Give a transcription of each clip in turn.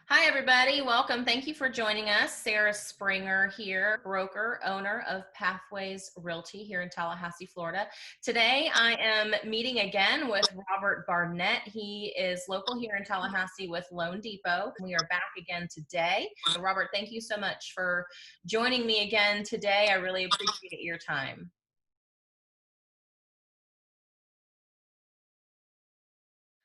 Hi, everybody. Welcome. Thank you for joining us. Sarah Springer here, broker, owner of Pathways Realty here in Tallahassee, Florida. Today, I am meeting again with Robert Barnett. He is local here in Tallahassee with Loan Depot. We are back again today. Robert, thank you so much for joining me again today. I really appreciate your time.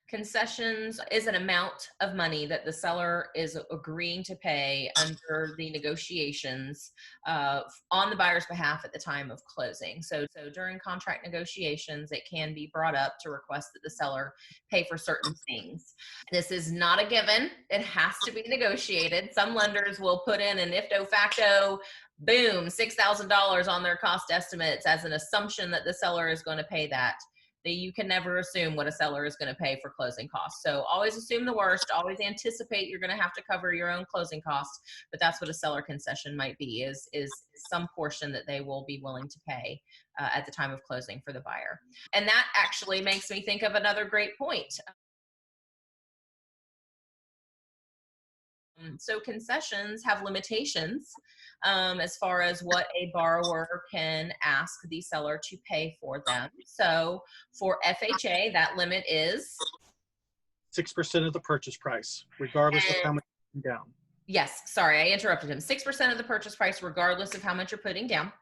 Concessions is an amount of money that the seller is agreeing to pay under the negotiations on the buyer's behalf at the time of closing. So during contract negotiations, it can be brought up to request that the seller pay for certain things. This is not a given. It has to be negotiated. Some lenders will put in an ipso facto, boom, $6,000 on their cost estimates as an assumption that the seller is going to pay that. You can never assume what a seller is going to pay for closing costs. So always assume the worst, always anticipate you're going to have to cover your own closing costs, but that's what a seller concession might be, is some portion that they will be willing to pay at the time of closing for the buyer. And that actually makes me think of another great point. So concessions have limitations as far as what a borrower can ask the seller to pay for them. So for FHA, that limit is 6% of the purchase price, regardless of how much you put down. Yes, sorry, I interrupted him. 6% of the purchase price, regardless of how much you're putting down.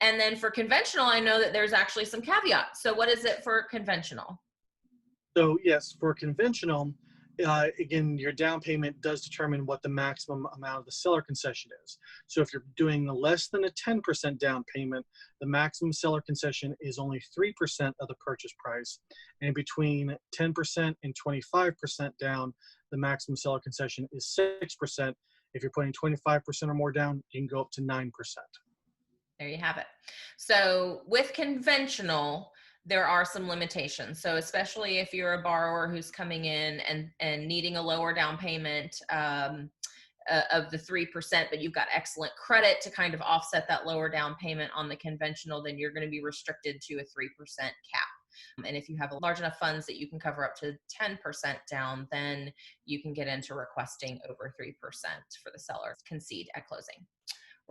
And then for conventional, I know that there's actually some caveats. So what is it for conventional? So yes, for conventional, again, your down payment does determine what the maximum amount of the seller concession is. So if you're doing less than a 10% down payment, the maximum seller concession is only 3% of the purchase price. And between 10% and 25% down, the maximum seller concession is 6%. If you're putting 25% or more down, you can go up to 9%. There you have it. So with conventional, there are some limitations. So especially if you're a borrower who's coming in and needing a lower down payment of the 3%, but you've got excellent credit to kind of offset that lower down payment on the conventional, then you're going to be restricted to a 3% cap. And if you have large enough funds that you can cover up to 10% down, then you can get into requesting over 3% for the seller to concede at closing.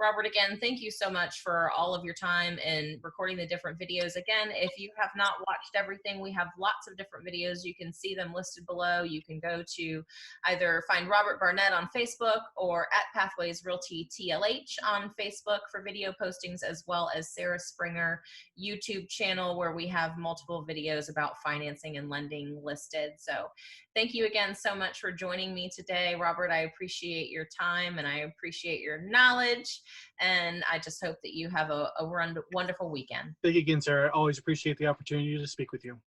Robert, again, thank you so much for all of your time and recording the different videos. Again, if you have not watched everything, we have lots of different videos. You can see them listed below. You can go to either find Robert Barnett on Facebook or at Pathways Realty TLH on Facebook for video postings, as well as Sarah Springer YouTube channel, where we have multiple videos about financing and lending listed. So thank you again so much for joining me today, Robert. I appreciate your time and I appreciate your knowledge. And I just hope that you have a wonderful weekend. Thank you again, Sarah. I always appreciate the opportunity to speak with you.